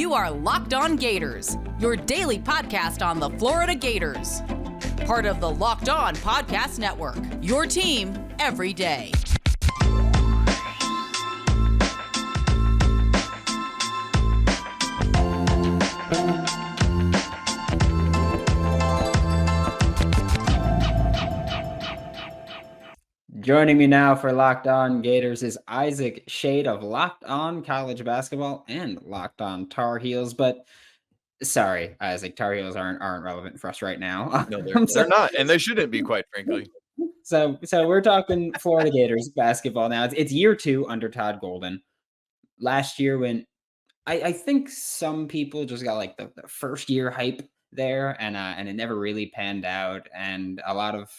You are Locked On Gators, your daily podcast on the Florida Gators. Part of the Locked On Podcast Network, your team every day. Joining me now for Locked On Gators is Isaac Schade of Locked On College Basketball and Locked On Tar Heels. But sorry, Isaac, Tar Heels aren't relevant for us right now. No, they're not, and they shouldn't be, quite frankly. So we're talking Florida Gators basketball now. It's year 2 under Todd Golden. Last year, when I think some people just got like the first year hype there, and it never really panned out, and a lot of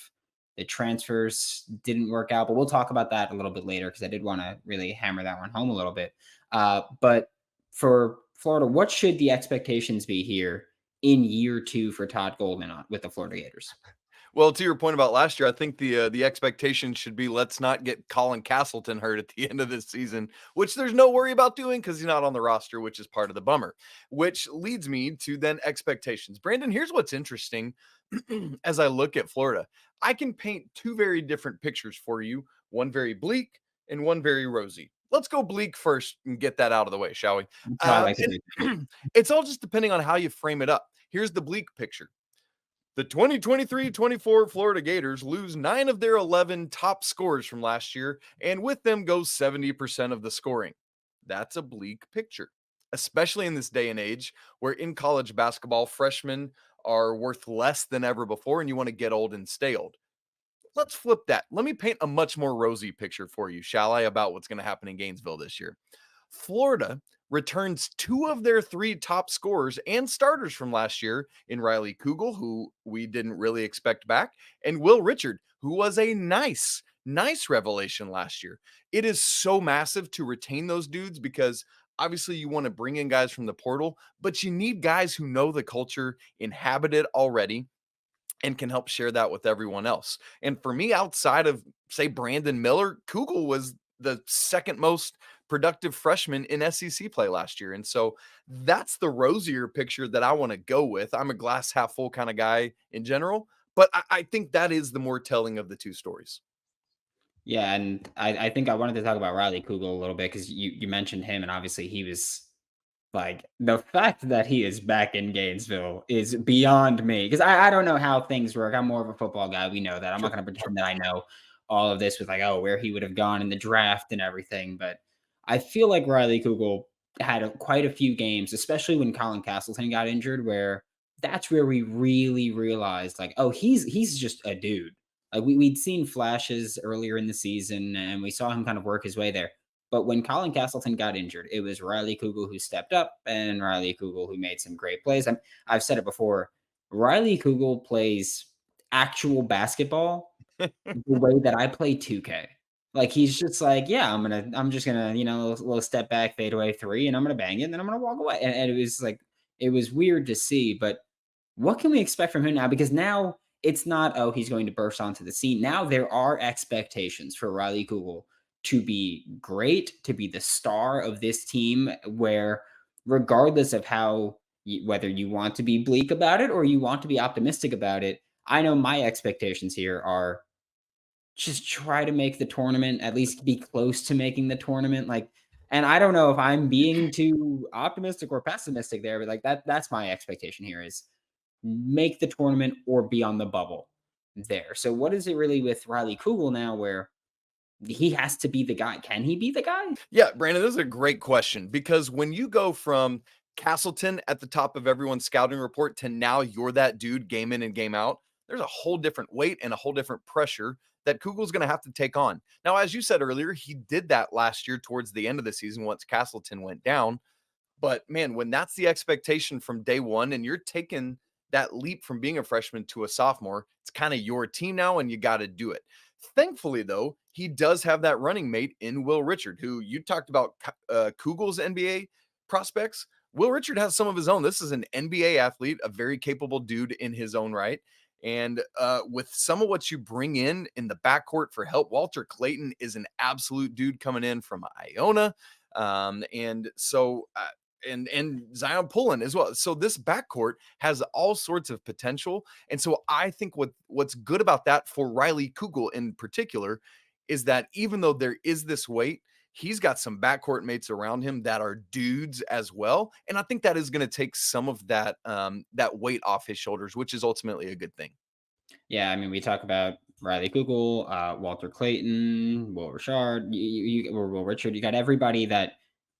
the transfers didn't work out. But we'll talk about that a little bit later because I did want to really hammer that one home a little bit. But for Florida, what should the expectations be here in year 2 for Todd Golden with the Florida Gators? Well, to your point about last year, I think the expectation should be let's not get Colin Castleton hurt at the end of this season, which there's no worry about doing because he's not on the roster, which is part of the bummer, which leads me to then expectations. Brandon, here's what's interesting. As I look at Florida, I can paint 2 very different pictures for you, one very bleak and one very rosy. Let's go bleak first and get that out of the way, shall we? It's all just depending on how you frame it up. Here's the bleak picture. The 2023-24 Florida Gators lose 9 of their 11 top scorers from last year, and with them goes 70% of the scoring. That's a bleak picture, especially in this day and age where in college basketball, freshmen are worth less than ever before, and you want to get old and stay old. Let's flip that. Let me paint a much more rosy picture for you, shall I, about what's going to happen in Gainesville this year. Florida returns 2 of their 3 top scorers and starters from last year in Riley Kugel, who we didn't really expect back, and Will Richard, who was a nice revelation last year. It is so massive to retain those dudes because obviously you want to bring in guys from the portal, but you need guys who know the culture, inhabit it already, and can help share that with everyone else. And for me, outside of, say, Brandon Miller, Kugel was the second most productive freshman in SEC play last year. And so that's the rosier picture that I want to go with. I'm a glass half full kind of guy in general, but I think that is the more telling of the 2 stories. Yeah, and I think I wanted to talk about Riley Kugel a little bit because you mentioned him, and obviously he was like, the fact that he is back in Gainesville is beyond me because I don't know how things work. I'm more of a football guy. We know that. I'm not going to pretend that I know all of this with like, where he would have gone in the draft and everything. But I feel like Riley Kugel had quite a few games, especially when Colin Castleton got injured, where that's where we really realized like, he's just a dude. Like we'd seen flashes earlier in the season and we saw him kind of work his way there. But when Colin Castleton got injured, it was Riley Kugel who stepped up and Riley Kugel who made some great plays. I've said it before, Riley Kugel plays actual basketball the way that I play 2K. Like he's just like, yeah, I'm just gonna, a little step back, fade away 3, and I'm gonna bang it, and then I'm gonna walk away. And it was like, it was weird to see, but what can we expect from him now? Because now it's not, he's going to burst onto the scene. Now there are expectations for Riley Kugel to be great, to be the star of this team, where regardless of whether you want to be bleak about it or you want to be optimistic about it, I know my expectations here are just try to make the tournament, at least be close to making the tournament. And I don't know if I'm being too optimistic or pessimistic there, but like that's my expectation here is make the tournament or be on the bubble there. So what is it really with Riley Kugel now where he has to be the guy? Can he be the guy? Yeah, Brandon, this is a great question because when you go from Castleton at the top of everyone's scouting report to now you're that dude game in and game out, there's a whole different weight and a whole different pressure that Kugel's going to have to take on. Now, as you said earlier, he did that last year towards the end of the season once Castleton went down. But man, when that's the expectation from day one and you're taking that leap from being a freshman to a sophomore, it's kind of your team now and you got to do it. Thankfully, though, he does have that running mate in Will Richard, who you talked about Kugel's NBA prospects. Will Richard has some of his own. This is an NBA athlete, a very capable dude in his own right. And with some of what you bring in the backcourt for help, Walter Clayton is an absolute dude coming in from Iona. And so and Zion Pullen as well. So this backcourt has all sorts of potential. And so I think what's good about that for Riley Kugel in particular is that even though there is this weight, he's got some backcourt mates around him that are dudes as well. And I think that is going to take some of that that weight off his shoulders, which is ultimately a good thing. Yeah, I mean, we talk about Riley Kugel, Walter Clayton, Will Richard, or Will Richard. You got everybody that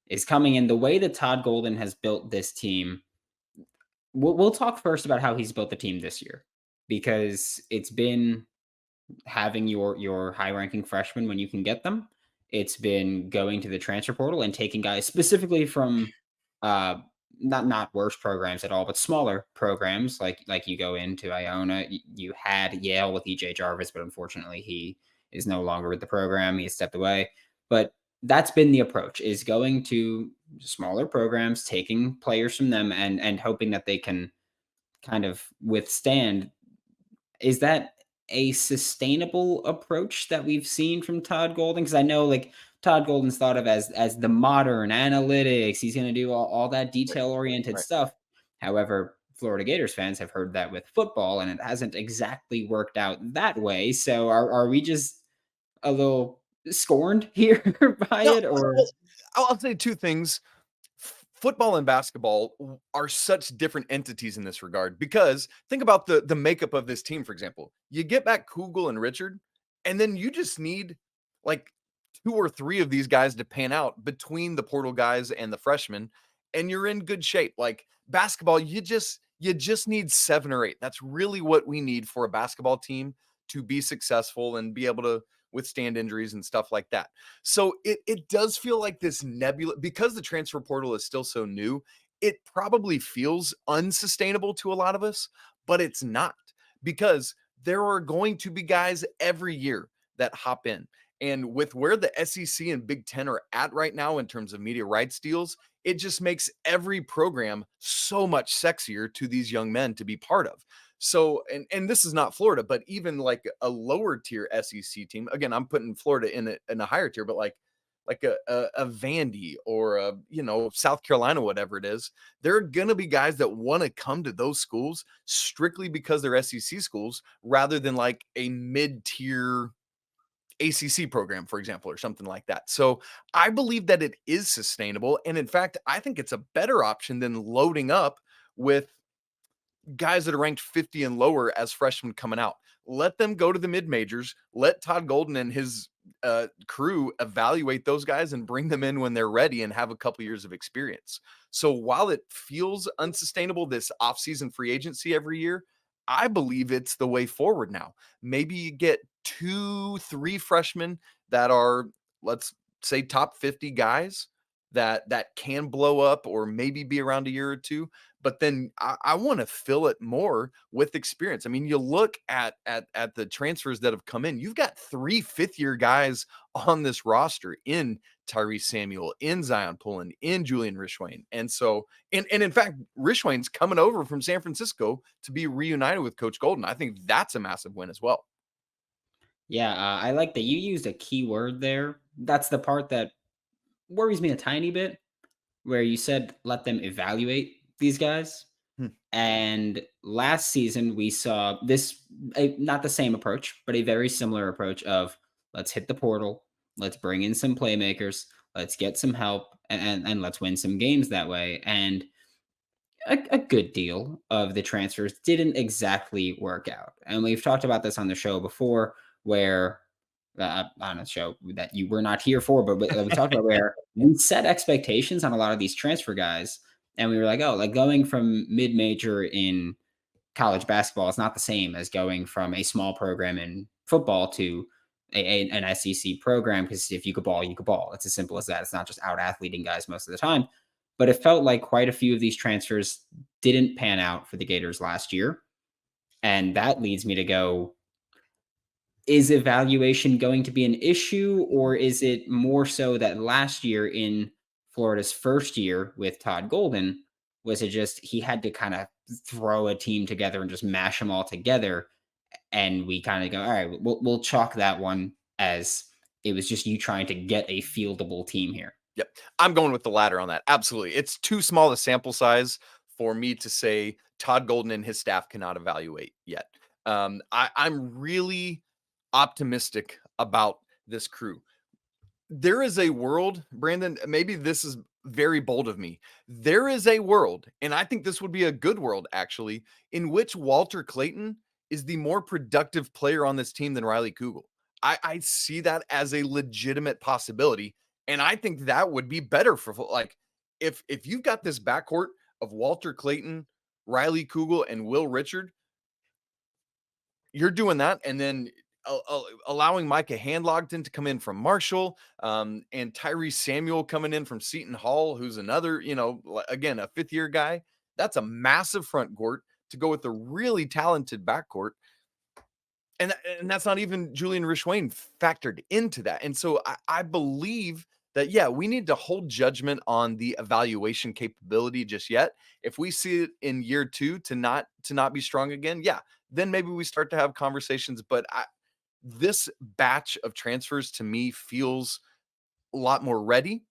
is coming in. The way that Todd Golden has built this team, we'll talk first about how he's built the team this year, because it's been having your high ranking freshmen when you can get them. It's been going to the transfer portal and taking guys specifically from uh not worse programs at all, but smaller programs like you go into Iona. You had Yale with EJ Jarvis, but unfortunately he is no longer with the program. He has stepped away. But that's been the approach, is going to smaller programs, taking players from them and hoping that they can kind of withstand. Is that a sustainable approach that we've seen from Todd Golden? Because I know, like, Todd Golden's thought of as the modern analytics. He's going to do all that detail oriented Right. stuff. However, Florida Gators fans have heard that with football, and it hasn't exactly worked out that way. So are we just a little scorned here by No, it, or? well, I'll say two things. Football and basketball are such different entities in this regard, because think about the makeup of this team. For example, you get back Kugel and Richard, and then you just need like two or three of these guys to pan out between the portal guys and the freshmen, and you're in good shape. Like basketball, you just need 7 or 8. That's really what we need for a basketball team to be successful and be able to withstand injuries and stuff like that. So it does feel like this nebula, because the transfer portal is still so new. It probably feels unsustainable to a lot of us, but it's not, because there are going to be guys every year that hop in. And with where the SEC and Big Ten are at right now in terms of media rights deals, it just makes every program so much sexier to these young men to be part of. So, and this is not Florida, but even like a lower tier SEC team. Again, I'm putting Florida in a higher tier, but like a Vandy or a, South Carolina, whatever it is. There are gonna be guys that want to come to those schools strictly because they're SEC schools, rather than like a mid tier ACC program, for example, or something like that. So I believe that it is sustainable, and in fact, I think it's a better option than loading up with guys that are ranked 50 and lower as freshmen coming out. Let them go to the mid majors. Let Todd Golden and his crew evaluate those guys and bring them in when they're ready and have a couple years of experience. So while it feels unsustainable, this offseason free agency every year, I believe it's the way forward now. Maybe you get 2, 3 freshmen that are, let's say, top 50 guys that can blow up or maybe be around a year or two. But then I want to fill it more with experience. I mean, you look at the transfers that have come in. You've got 3 fifth-year guys on this roster in Tyrese Samuel, in Zion Pullen, in Julian Rishwain. And so, and in fact, Rishwain's coming over from San Francisco to be reunited with Coach Golden. I think that's a massive win as well. Yeah, I like that you used a key word there. That's the part that worries me a tiny bit, where you said let them evaluate these guys. Hmm. And last season we saw this, not the same approach, but a very similar approach of let's hit the portal, let's bring in some playmakers, let's get some help, and let's win some games that way. And a good deal of the transfers didn't exactly work out. And we've talked about this on the show before, where on a show that you were not here for, but we talked about where we set expectations on a lot of these transfer guys. And we were like, oh, like going from mid major in college basketball is not the same as going from a small program in football to an SEC program. Because if you could ball, you could ball. It's as simple as that. It's not just out athleting guys most of the time. But it felt like quite a few of these transfers didn't pan out for the Gators last year. And that leads me to go, is evaluation going to be an issue, or is it more so that last year in Florida's first year with Todd Golden, was it just he had to kind of throw a team together and just mash them all together, and we kind of go, all right, we'll chalk that one as it was just you trying to get a fieldable team here. Yep. I'm going with the latter on that. Absolutely. It's too small a sample size for me to say Todd Golden and his staff cannot evaluate yet. I'm really optimistic about this crew. There is a world, Brandon, maybe this is very bold of me. There is a world, and I think this would be a good world actually, in which Walter Clayton is the more productive player on this team than Riley Kugel. I see that as a legitimate possibility. And I think that would be better for like if you've got this backcourt of Walter Clayton, Riley Kugel, and Will Richard, you're doing that, and then allowing Micah Handlogton to come in from Marshall, and Tyrese Samuel coming in from Seton Hall, who's another, again, a fifth-year guy. That's a massive front court to go with a really talented backcourt. And that's not even Julian Rishwain factored into that. And so I believe that, yeah, we need to hold judgment on the evaluation capability just yet. If we see it in year 2 to not be strong again, yeah, then maybe we start to have conversations. But this batch of transfers to me feels a lot more ready.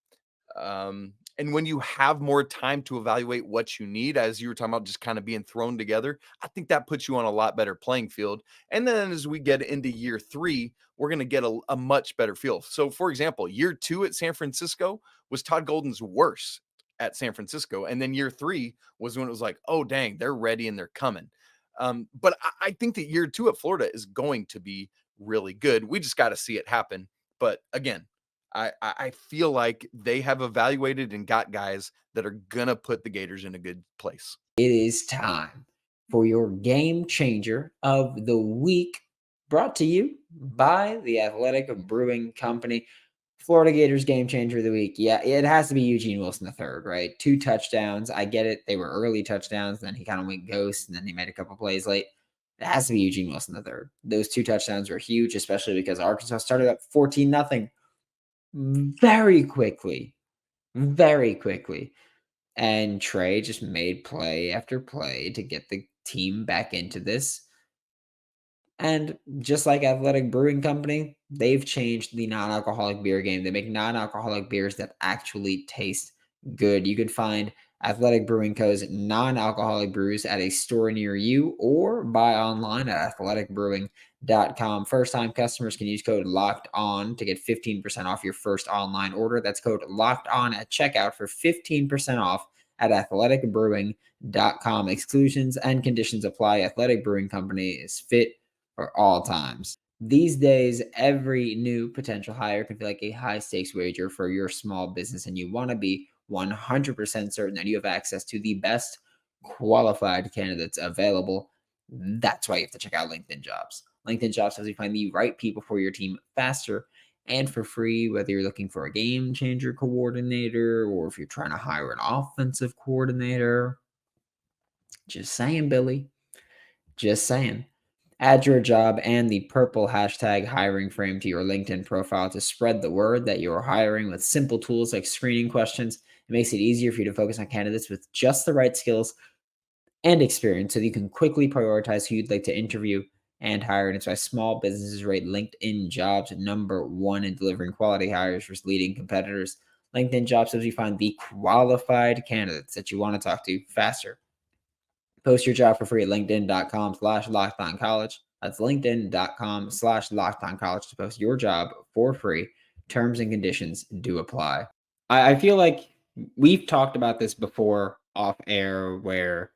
And when you have more time to evaluate what you need, as you were talking about, just kind of being thrown together, I think that puts you on a lot better playing field. And then as we get into year 3, we're going to get a much better feel. So, for example, year 2 at San Francisco was Todd Golden's worst at San Francisco. And then year 3 was when it was like, oh, dang, they're ready and they're coming. But I think that year 2 at Florida is going to be really good. We just got to see it happen. But again, I feel like they have evaluated and got guys that are going to put the Gators in a good place. It is time for your game changer of the week, brought to you by the Athletic Brewing Company. Florida Gators game changer of the week. Yeah, it has to be Eugene Wilson III, right? 2 touchdowns. I get it. They were early touchdowns. Then he kind of went ghost, and then he made a couple plays late. It has to be Eugene Wilson III. Those 2 touchdowns were huge, especially because Arkansas started up 14-0 very quickly. And Trey just made play after play to get the team back into this. And just like Athletic Brewing Company, they've changed the non-alcoholic beer game. They make non-alcoholic beers that actually taste good. You can find Athletic Brewing Co.'s non-alcoholic brews at a store near you or buy online at athleticbrewing.com. First-time customers can use code LOCKEDON to get 15% off your first online order. That's code LOCKEDON at checkout for 15% off at athleticbrewing.com. Exclusions and conditions apply. Athletic Brewing Company is fit for all times. These days, every new potential hire can feel like a high-stakes wager for your small business, and you want to be 100% certain that you have access to the best qualified candidates available. That's why you have to check out LinkedIn Jobs. LinkedIn Jobs helps you find the right people for your team faster and for free, whether you're looking for a game changer coordinator or if you're trying to hire an offensive coordinator. Just saying, Billy. Just saying. Add your job and the purple hashtag hiring frame to your LinkedIn profile to spread the word that you're hiring with simple tools like screening questions. It makes it easier for you to focus on candidates with just the right skills and experience so that you can quickly prioritize who you'd like to interview and hire. And it's why small businesses rate LinkedIn Jobs #1 in delivering quality hires versus leading competitors. LinkedIn Jobs helps you find the qualified candidates that you want to talk to faster. Post your job for free at linkedin.com/lockedoncollege. That's linkedin.com/lockedoncollege to post your job for free. Terms and conditions do apply. I feel like we've talked about this before off air where,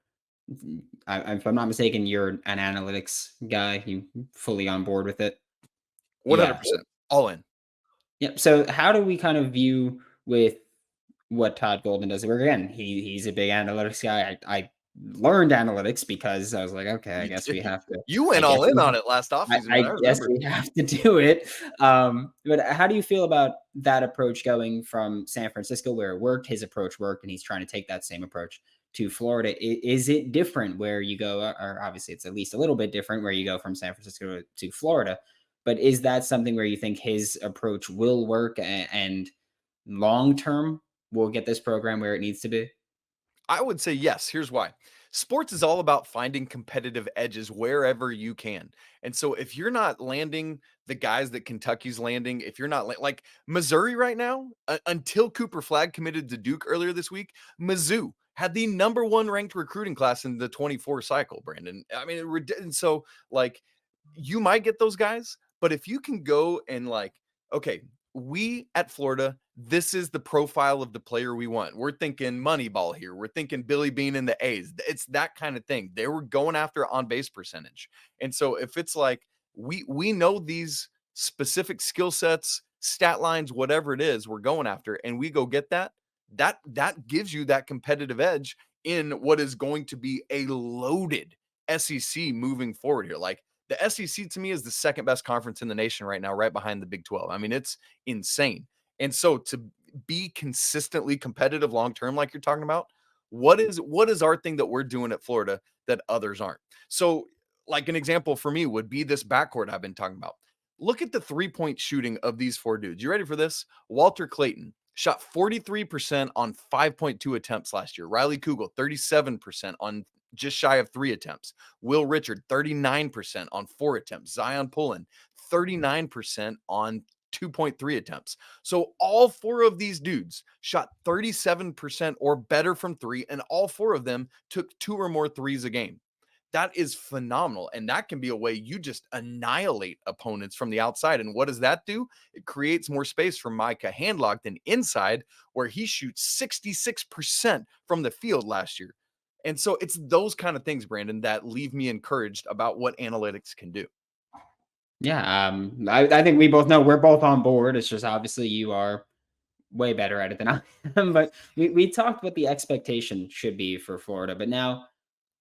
if I'm not mistaken, you're an analytics guy. You fully on board with it? 100%. All in. Yep. So how do we kind of view with what Todd Golden does? Where again, he's a big analytics guy. I learned analytics because I was like, okay, I guess we have to. You went all in on it last offseason. I guess we have to do it. But how do you feel about that approach going from San Francisco, where it worked, his approach worked, and he's trying to take that same approach to Florida? Is it different where you go, or obviously it's at least a little bit different where you go from San Francisco to Florida? But is that something where you think his approach will work and long term will get this program where it needs to be? I would say yes. Here's why. Sports is all about finding competitive edges wherever you can. And so if you're not landing the guys that Kentucky's landing, if you're not like Missouri right now, until Cooper Flagg committed to Duke earlier this week, Mizzou had the number 1 ranked recruiting class in the 24 cycle, Brandon. I mean, and so like you might get those guys, but if you can go and like, okay, we at Florida, this is the profile of the player we want. We're thinking Moneyball here. We're thinking Billy Bean and the A's. It's that kind of thing. They were going after on base percentage. And so if it's like we know these specific skill sets, stat lines, whatever it is we're going after, and we go get that gives you that competitive edge in what is going to be a loaded SEC moving forward here. Like the SEC to me is the second best conference in the nation right now, right behind the Big 12. I mean, it's insane. And so to be consistently competitive long term, like you're talking about, what is our thing that we're doing at Florida that others aren't? So, like an example for me would be this backcourt I've been talking about. Look at the 3-point shooting of these 4 dudes. You ready for this? Walter Clayton shot 43% on 5.2 attempts last year. Riley Kugel, 37% on just shy of 3 attempts. Will Richard, 39% on 4 attempts. Zion Pullen, 39% on 2.3 attempts. So all 4 of these dudes shot 37% or better from 3, and all 4 of them took 2 or more threes a game. That is phenomenal. And that can be a way you just annihilate opponents from the outside. And what does that do? It creates more space for Micah Handlockton inside, where he shoots 66% from the field last year. And so it's those kind of things, Brandon, that leave me encouraged about what analytics can do. Yeah, I think we both know we're both on board. It's just obviously you are way better at it than I am. But we talked what the expectation should be for Florida. But now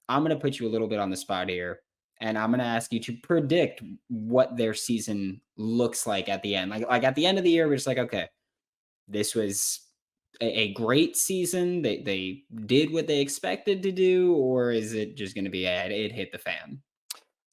I'm going to put you a little bit on the spot here. And I'm going to ask you to predict what their season looks like at the end. Like at the end of the year, we're just like, okay, this was a great season. They did what they expected to do, or is it just going to be it hit the fan?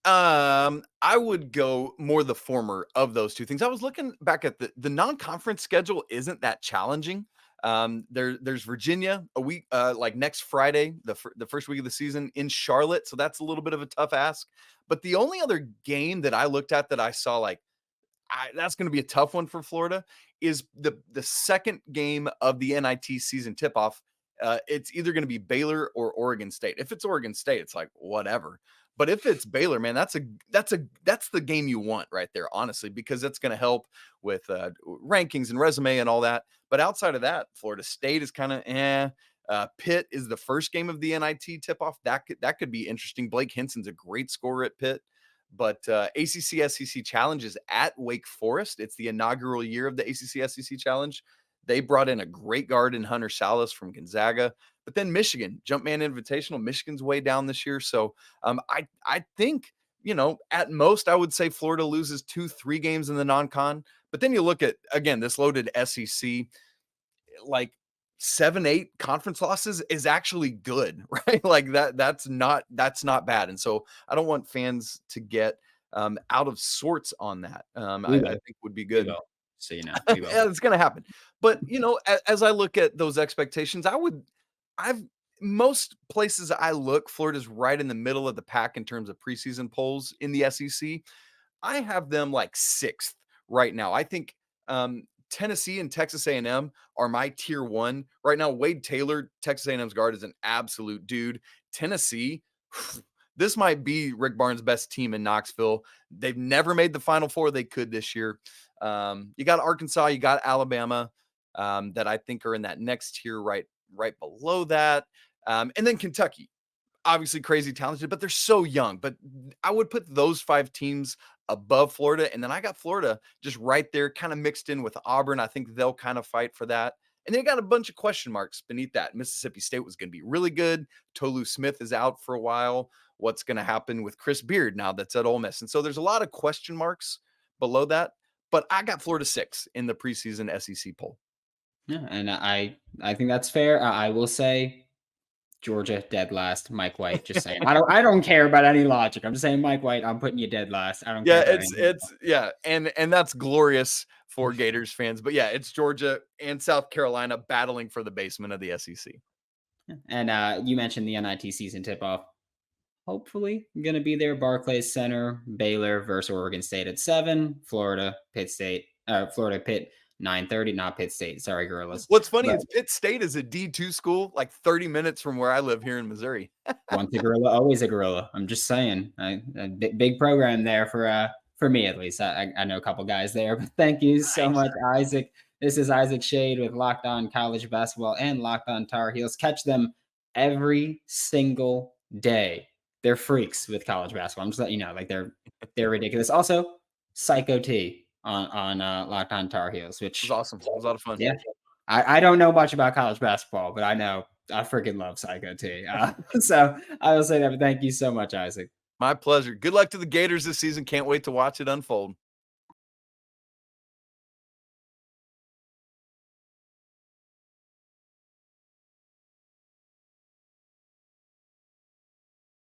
I would go more the former of those two things. I was looking back at the non-conference schedule isn't that challenging. There's Virginia a week, like next Friday, the first week of the season in Charlotte. So that's a little bit of a tough ask. But the only other game that I looked at that I saw like, that's going to be a tough one for Florida is the second game of the NIT season tip-off. It's either going to be Baylor or Oregon State. If it's Oregon State, it's like whatever. But if it's Baylor, man, that's the game you want right there, honestly, because it's going to help with rankings and resume and all that. But outside of that, Florida State is kind of Pitt is the first game of the NIT tip-off. That could be interesting. Blake Hinson's a great scorer at Pitt. But ACC SEC Challenge is at Wake Forest. It's the inaugural year of the ACC SEC Challenge. They brought in a great guard in Hunter Salas from Gonzaga. But then Michigan, Jumpman Invitational, Michigan's way down this year. So I think, at most I would say Florida loses 2-3 games in the non-con. But then you look at, again, this loaded SEC, like 7-8 conference losses is actually good, right? Like that's not bad. And so I don't want fans to get out of sorts on that. I think would be good. So, yeah, it's going to happen. But, as I look at those expectations, most places I look, Florida's right in the middle of the pack in terms of preseason polls in the SEC. I have them like 6th right now. I think Tennessee and Texas A&M are my tier 1 right now. Wade Taylor, Texas A&M's guard, is an absolute dude. Tennessee, this might be Rick Barnes' best team in Knoxville. They've never made the Final Four. They could this year. You got Arkansas, you got Alabama, that I think are in that next tier right below that. And then Kentucky, obviously crazy talented, but they're so young. But I would put those 5 teams above Florida. And then I got Florida just right there, kind of mixed in with Auburn. I think they'll kind of fight for that. And they got a bunch of question marks beneath that. Mississippi State was going to be really good. Tolu Smith is out for a while. What's going to happen with Chris Beard now that's at Ole Miss? And so there's a lot of question marks below that. But I got Florida 6 in the preseason SEC poll. Yeah, and I think that's fair. I will say Georgia dead last. Mike White, just saying. I don't care about any logic. I'm just saying, Mike White, I'm putting you dead last. I don't care. Yeah, and that's glorious for Gators fans. But yeah, it's Georgia and South Carolina battling for the basement of the SEC. And you mentioned the NIT season tip-off. Hopefully going to be there. Barclays Center, Baylor versus Oregon State at 7, Florida, Pitt 9:30, not Pitt State. Sorry, Gorillas. What's funny But is Pitt State is a D2 school, like 30 minutes from where I live here in Missouri. once a gorilla, always a gorilla. I'm just saying. A big program there for me at least. I know a couple guys there, but thank you so much, Isaac. This is Isaac Schade with Locked On College Basketball and Locked On Tar Heels. Catch them every single day. They're freaks with college basketball. I'm just letting you know, like they're ridiculous. Also, Psycho T on Locked On Tar Heels, which It was awesome. It was a lot of fun. yeah. I don't know much about college basketball, but I know I freaking love Psycho T. So I will say that, but thank you so much, Isaac. My pleasure. Good luck to the Gators this season. Can't wait to watch it unfold.